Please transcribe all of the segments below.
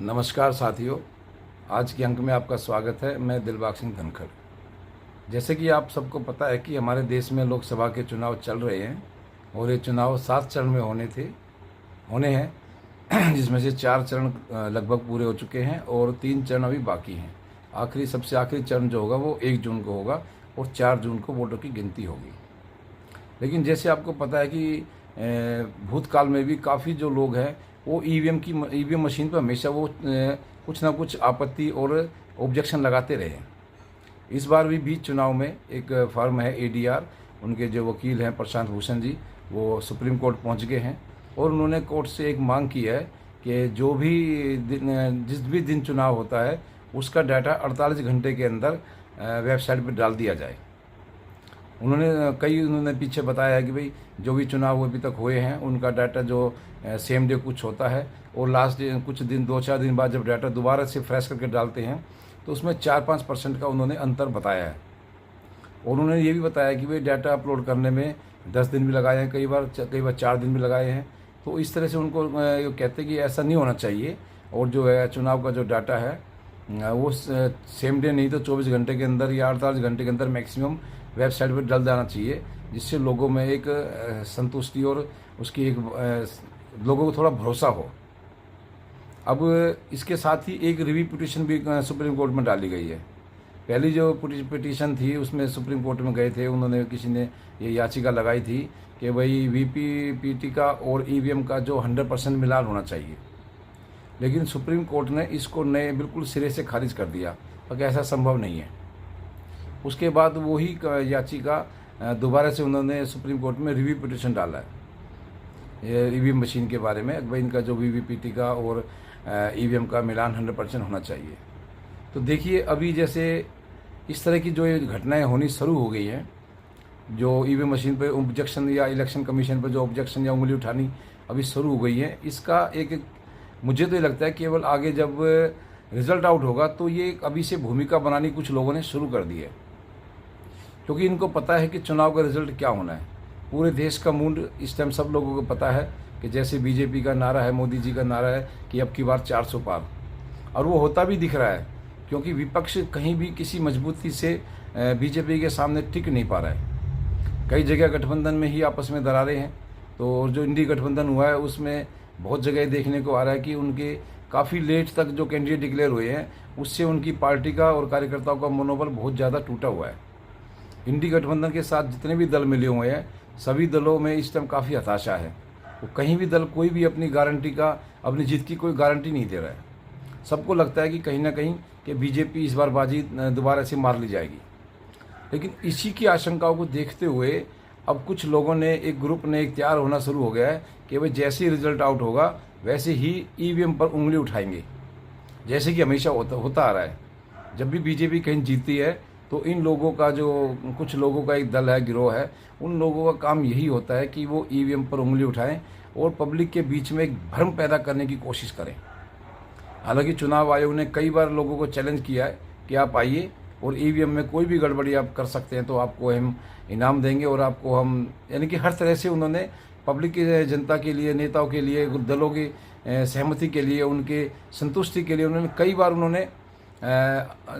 नमस्कार साथियों, आज के अंक में आपका स्वागत है। मैं दिलबाग सिंह धनखड़। जैसे कि आप सबको पता है कि हमारे देश में लोकसभा के चुनाव चल रहे हैं और ये चुनाव 7 चरण में होने हैं जिसमें से 4 चरण लगभग पूरे हो चुके हैं और 3 चरण अभी बाकी हैं। सबसे आखिरी चरण जो होगा वो 1 जून को होगा और 4 जून को वोटों की गिनती होगी। लेकिन जैसे आपको पता है कि भूतकाल में भी काफ़ी जो लोग हैं वो ईवीएम मशीन पर हमेशा वो कुछ ना कुछ आपत्ति और ऑब्जेक्शन लगाते रहे हैं। इस बार भी बीच चुनाव में एक फर्म है एडीआर, उनके जो वकील हैं प्रशांत भूषण जी, वो सुप्रीम कोर्ट पहुंच गए हैं और उन्होंने कोर्ट से एक मांग की है कि जिस भी दिन चुनाव होता है उसका डाटा 48 घंटे के अंदर वेबसाइट पर डाल दिया जाए। उन्होंने पीछे बताया है कि भाई जो भी चुनाव अभी तक हुए हैं उनका डाटा जो सेम डे कुछ होता है और लास्ट डे कुछ दिन 2-4 दिन बाद जब डाटा दोबारा से फ्रेश करके डालते हैं तो उसमें 4-5% का उन्होंने अंतर बताया है। और उन्होंने ये भी बताया कि भाई डाटा अपलोड करने में 10 दिन भी लगाए हैं, कई बार 4 दिन भी लगाए हैं। तो इस तरह से उनको कहते हैं कि ऐसा नहीं होना चाहिए और जो है चुनाव का जो डाटा है वो सेम डे नहीं तो 24 घंटे के अंदर या 48 घंटे के अंदर मैक्सिमम वेबसाइट पर डल जाना चाहिए, जिससे लोगों में एक संतुष्टि और उसकी एक लोगों को थोड़ा भरोसा हो। अब इसके साथ ही एक रिव्यू पिटीशन भी सुप्रीम कोर्ट में डाली गई है। पहली जो पिटीशन थी उसमें सुप्रीम कोर्ट में गए थे, किसी ने ये याचिका लगाई थी कि भाई वीपीपीटी का और ईवीएम का जो 100% मिलान होना चाहिए। लेकिन सुप्रीम कोर्ट ने इसको बिल्कुल सिरे से खारिज कर दिया कि ऐसा संभव नहीं है। उसके बाद वही याचिका दोबारा से उन्होंने सुप्रीम कोर्ट में रिव्यू पिटीशन डाला है ईवीएम मशीन के बारे में, भाई इनका जो वीवीपीटी का और ईवीएम का मिलान 100% होना चाहिए। तो देखिए अभी जैसे इस तरह की जो ये घटनाएं होनी शुरू हो गई हैं, जो ईवीएम मशीन पर ऑब्जेक्शन या इलेक्शन कमीशन पर जो ऑब्जेक्शन या उंगली उठानी अभी शुरू हो गई है, इसका एक मुझे तो ये लगता है केवल आगे जब रिजल्ट आउट होगा तो ये अभी से भूमिका बनानी कुछ लोगों ने शुरू कर दी है, क्योंकि इनको पता है कि चुनाव का रिजल्ट क्या होना है। पूरे देश का मूड इस टाइम सब लोगों को पता है कि जैसे बीजेपी का नारा है, मोदी जी का नारा है कि अब की बार 400 पार, और वो होता भी दिख रहा है, क्योंकि विपक्ष कहीं भी किसी मजबूती से बीजेपी के सामने टिक नहीं पा रहा है। कई जगह गठबंधन में ही आपस में दरारें हैं। तो जो इंडी गठबंधन हुआ है उसमें बहुत जगह देखने को आ रहा है कि उनके काफ़ी लेट तक जो कैंडिडेट डिक्लेयर हुए हैं उससे उनकी पार्टी का और कार्यकर्ताओं का मनोबल बहुत ज़्यादा टूटा हुआ है। इंडी गठबंधन के साथ जितने भी दल मिले हुए हैं सभी दलों में इस टाइम काफ़ी हताशा है। वो कहीं भी दल कोई भी अपनी जीत की कोई गारंटी नहीं दे रहा है। सबको लगता है कि कहीं ना कहीं कि बीजेपी इस बार बाजी दोबारा से मार ली जाएगी। लेकिन इसी की आशंकाओं को देखते हुए अब कुछ लोगों ने, एक ग्रुप ने एक तैयार होना शुरू हो गया है कि भाई जैसे ही रिजल्ट आउट होगा वैसे ही ईवीएम पर उंगली उठाएंगे, जैसे कि हमेशा होता आ रहा है। जब भी बीजेपी कहीं जीतती है तो इन लोगों का कुछ लोगों का एक दल है, गिरोह है, उन लोगों का काम यही होता है कि वो ईवीएम पर उंगली उठाएं और पब्लिक के बीच में एक भ्रम पैदा करने की कोशिश करें। हालांकि चुनाव आयोग ने कई बार लोगों को चैलेंज किया है कि आप आइए और ईवीएम में कोई भी गड़बड़ी आप कर सकते हैं तो आपको हम इनाम देंगे और आपको हम, यानी कि हर तरह से उन्होंने पब्लिक की, जनता के लिए, नेताओं के लिए, दलों की सहमति के लिए, उनके संतुष्टि के लिए उन्होंने कई बार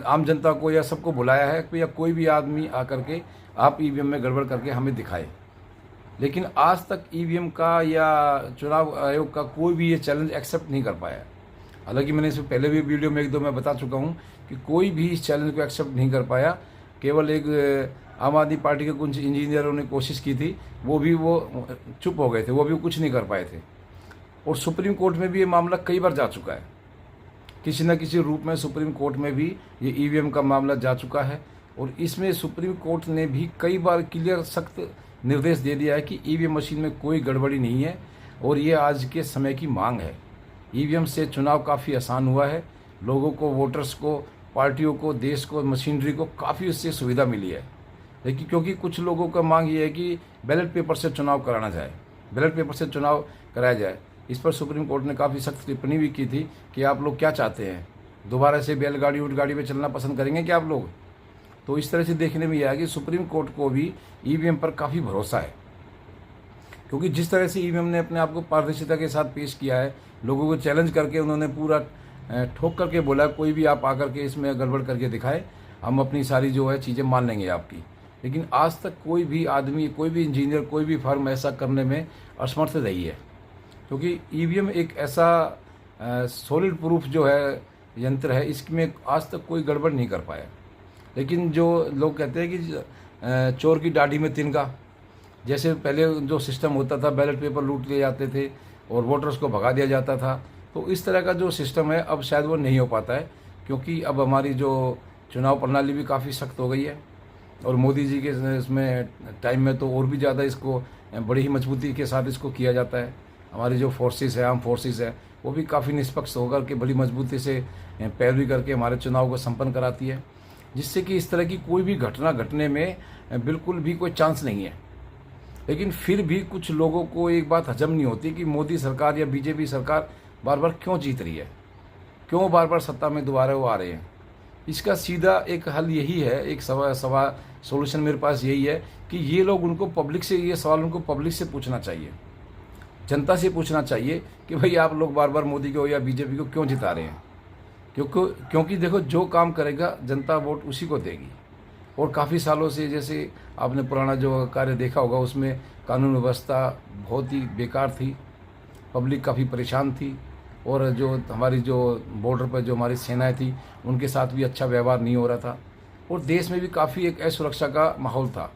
आम जनता को या सबको बुलाया है कि या कोई भी आदमी आकर के आप ईवीएम में गड़बड़ करके हमें दिखाए। लेकिन आज तक ईवीएम का या चुनाव आयोग का कोई भी ये चैलेंज एक्सेप्ट नहीं कर पाया। हालांकि मैंने इससे पहले भी वीडियो में 1-2 में बता चुका हूँ कि कोई भी इस चैलेंज को एक्सेप्ट नहीं कर पाया। केवल एक आम आदमी पार्टी के कुछ इंजीनियरों ने कोशिश की थी, वो चुप हो गए थे, वो भी कुछ नहीं कर पाए थे। और सुप्रीम कोर्ट में भी ये मामला कई बार जा चुका है, किसी न किसी रूप में सुप्रीम कोर्ट में भी ये ईवीएम का मामला जा चुका है। और इसमें सुप्रीम कोर्ट ने भी कई बार क्लियर सख्त निर्देश दे दिया है कि ईवीएम मशीन में कोई गड़बड़ी नहीं है और ये आज के समय की मांग है। ईवीएम से चुनाव काफ़ी आसान हुआ है, लोगों को, वोटर्स को, पार्टियों को, देश को, मशीनरी को काफ़ी उससे सुविधा मिली है। लेकिन क्योंकि कुछ लोगों का मांग ये है कि बैलेट पेपर से चुनाव कराया जाए। इस पर सुप्रीम कोर्ट ने काफ़ी सख्त टिप्पणी भी की थी कि आप लोग क्या चाहते हैं, दोबारा से बैलगाड़ी ऊँटगाड़ी में चलना पसंद करेंगे क्या आप लोग। तो इस तरह से देखने में यह आया कि सुप्रीम कोर्ट को भी ईवीएम पर काफ़ी भरोसा है, क्योंकि जिस तरह से ईवीएम ने अपने आप को पारदर्शिता के साथ पेश किया है, लोगों को चैलेंज करके उन्होंने पूरा ठोक करके बोला कोई भी आप आकर के इसमें गड़बड़ करके दिखाए, हम अपनी सारी जो है चीज़ें मान लेंगे आपकी। लेकिन आज तक कोई भी आदमी, कोई भी इंजीनियर, कोई भी फर्म ऐसा करने में असमर्थ रही है, क्योंकि ईवीएम एक ऐसा सॉलिड प्रूफ जो है यंत्र है, इसमें आज तक कोई गड़बड़ नहीं कर पाया। लेकिन जो लोग कहते हैं कि चोर की दाढ़ी में तिनका, जैसे पहले जो सिस्टम होता था, बैलेट पेपर लूट लिए जाते थे और वोटर्स को भगा दिया जाता था, तो इस तरह का जो सिस्टम है अब शायद वो नहीं हो पाता है, क्योंकि अब हमारी जो चुनाव प्रणाली भी काफ़ी सख्त हो गई है और मोदी जी के इसमें टाइम में तो और भी ज़्यादा इसको बड़ी ही मजबूती के साथ इसको किया जाता है। हमारी जो फोर्सेस है, आर्म फोर्सेस है, वो भी काफ़ी निष्पक्ष होकर के बड़ी मजबूती से पैरवी करके हमारे चुनाव को संपन्न कराती है, जिससे कि इस तरह की कोई भी घटना घटने में बिल्कुल भी कोई चांस नहीं है। लेकिन फिर भी कुछ लोगों को एक बात हजम नहीं होती कि मोदी सरकार या बीजेपी सरकार बार बार क्यों जीत रही है, क्यों बार बार सत्ता में दोबारा वो आ रहे हैं। इसका सीधा एक हल यही है, एक सोल्यूशन मेरे पास यही है कि ये लोग उनको पब्लिक से, ये सवाल उनको पब्लिक से पूछना चाहिए, जनता से पूछना चाहिए कि भाई आप लोग बार बार मोदी को या बीजेपी को क्यों जिता रहे हैं। क्योंकि देखो, जो काम करेगा जनता वोट उसी को देगी। और काफ़ी सालों से, जैसे आपने पुराना जो कार्य देखा होगा, उसमें कानून व्यवस्था बहुत ही बेकार थी, पब्लिक काफ़ी परेशान थी, और जो हमारी जो बॉर्डर पर जो हमारी सेनाएं थी उनके साथ भी अच्छा व्यवहार नहीं हो रहा था, और देश में भी काफ़ी एक असुरक्षा का माहौल था।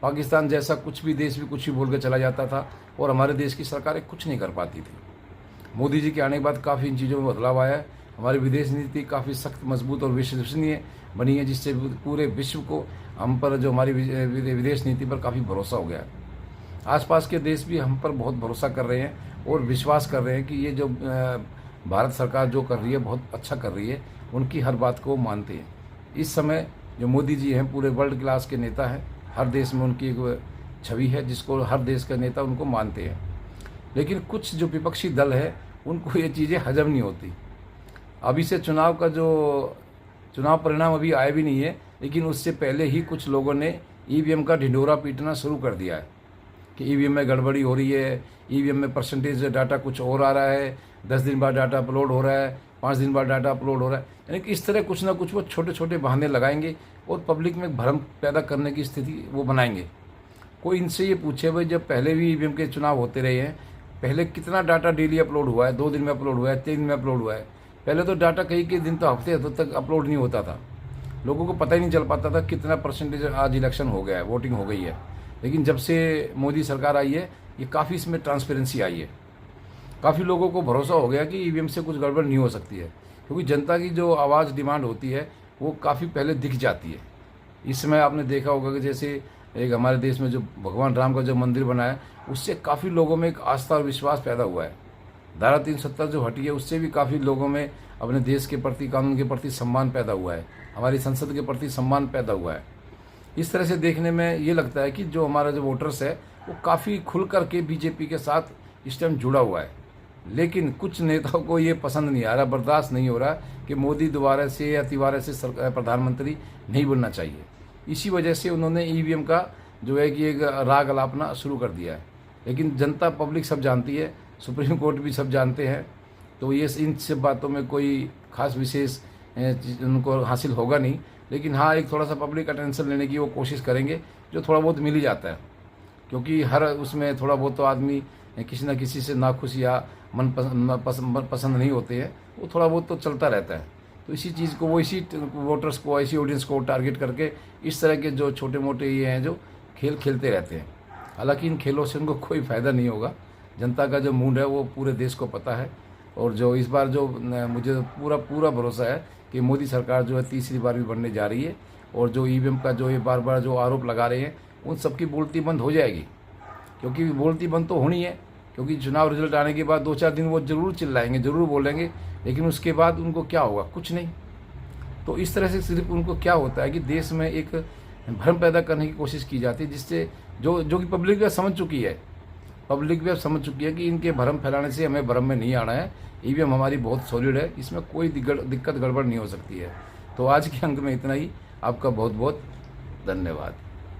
पाकिस्तान जैसा कुछ भी देश भी कुछ भी बोल के चला जाता था और हमारे देश की सरकारें कुछ नहीं कर पाती थी। मोदी जी के आने के बाद काफ़ी इन चीज़ों में बदलाव आया है। हमारी विदेश नीति काफ़ी सख्त, मजबूत और विश्वसनीय बनी है, जिससे पूरे विश्व को हम पर, जो हमारी विदेश नीति पर काफ़ी भरोसा हो गया है। आसपास के देश भी हम पर बहुत भरोसा कर रहे हैं और विश्वास कर रहे हैं कि ये जो भारत सरकार जो कर रही है बहुत अच्छा कर रही है, उनकी हर बात को मानते हैं। इस समय जो मोदी जी हैं पूरे वर्ल्ड क्लास के नेता हैं, हर देश में उनकी एक छवि है जिसको हर देश का नेता उनको मानते हैं। लेकिन कुछ जो विपक्षी दल है उनको ये चीज़ें हजम नहीं होती। अभी से चुनाव का जो चुनाव परिणाम अभी आया भी नहीं है, लेकिन उससे पहले ही कुछ लोगों ने ईवीएम का ढिंढोरा पीटना शुरू कर दिया है कि ईवीएम में गड़बड़ी हो रही है, ईवीएम में परसेंटेज डाटा कुछ और आ रहा है, 10 दिन बाद डाटा अपलोड हो रहा है, 5 दिन बाद डाटा अपलोड हो रहा है। यानी कि इस तरह कुछ ना कुछ वो छोटे छोटे बहाने लगाएंगे और पब्लिक में भ्रम पैदा करने की स्थिति वो बनाएंगे। कोई इनसे ये पूछे भाई, जब पहले भी ईवीएम के चुनाव होते रहे हैं, पहले कितना डाटा डेली अपलोड हुआ है, 2 दिन में अपलोड हुआ है, 3 दिन में अपलोड हुआ है। पहले तो डाटा कई दिन तो हफ्ते तक अपलोड नहीं होता था, लोगों को पता ही नहीं चल पाता था कितना परसेंटेज आज इलेक्शन हो गया है, वोटिंग हो गई है। लेकिन जब से मोदी सरकार आई है, ये काफ़ी इसमें ट्रांसपेरेंसी आई है, काफ़ी लोगों को भरोसा हो गया कि ईवीएम से कुछ गड़बड़ नहीं हो सकती है, क्योंकि जनता की जो आवाज़ डिमांड होती है वो काफ़ी पहले दिख जाती है। इस समय आपने देखा होगा कि जैसे एक हमारे देश में जो भगवान राम का जो मंदिर बना है, उससे काफ़ी लोगों में एक आस्था और विश्वास पैदा हुआ है। धारा 370 जो हटी है, उससे भी काफ़ी लोगों में अपने देश के प्रति, कानून के प्रति सम्मान पैदा हुआ है, हमारी संसद के प्रति सम्मान पैदा हुआ है। इस तरह से देखने में ये लगता है कि जो हमारा जो वोटर्स है वो काफ़ी खुल कर के बीजेपी के साथ इस टाइम जुड़ा हुआ है। लेकिन कुछ नेताओं को ये पसंद नहीं आ रहा, बर्दाश्त नहीं हो रहा कि मोदी दोबारा से या तिबारा से प्रधानमंत्री नहीं बनना चाहिए। इसी वजह से उन्होंने ईवीएम का जो है कि एक राग अलापना शुरू कर दिया है। लेकिन जनता, पब्लिक सब जानती है, सुप्रीम कोर्ट भी सब जानते हैं, तो ये इन सब बातों में कोई खास विशेष उनको हासिल होगा नहीं। लेकिन हाँ, एक थोड़ा सा पब्लिक अटेंशन लेने की वो कोशिश करेंगे, जो थोड़ा बहुत मिल ही जाता है, क्योंकि हर उसमें थोड़ा बहुत तो आदमी किसी न किसी से नाखुश या मन पसंद नहीं होते हैं, वो थोड़ा बहुत तो चलता रहता है। तो इसी चीज़ को वो, इसी वोटर्स को, इसी ऑडियंस को टारगेट करके इस तरह के जो छोटे मोटे ये हैं जो खेल खेलते रहते हैं। हालांकि इन खेलों से उनको कोई फ़ायदा नहीं होगा। जनता का जो मूड है वो पूरे देश को पता है, और जो इस बार जो मुझे पूरा भरोसा है कि मोदी सरकार जो है तीसरी बार भी बनने जा रही है, और जो ईवीएम का जो ये बार बार जो आरोप लगा रहे हैं उन सबकी बोलती बंद हो जाएगी। क्योंकि बोलती बंद तो होनी है, क्योंकि चुनाव रिजल्ट आने के बाद 2-4 दिन वो ज़रूर चिल्लाएंगे, ज़रूर बोलेंगे, लेकिन उसके बाद उनको क्या होगा? कुछ नहीं। तो इस तरह से सिर्फ उनको क्या होता है कि देश में एक भ्रम पैदा करने की कोशिश की जाती है, जिससे जो कि पब्लिक भी समझ चुकी है, कि इनके भ्रम फैलाने से हमें भ्रम में नहीं आना है। ईवीएम हमारी बहुत सॉलिड है, इसमें कोई दिक्कत गड़बड़ नहीं हो सकती है। तो आज के अंक में इतना ही। आपका बहुत बहुत धन्यवाद।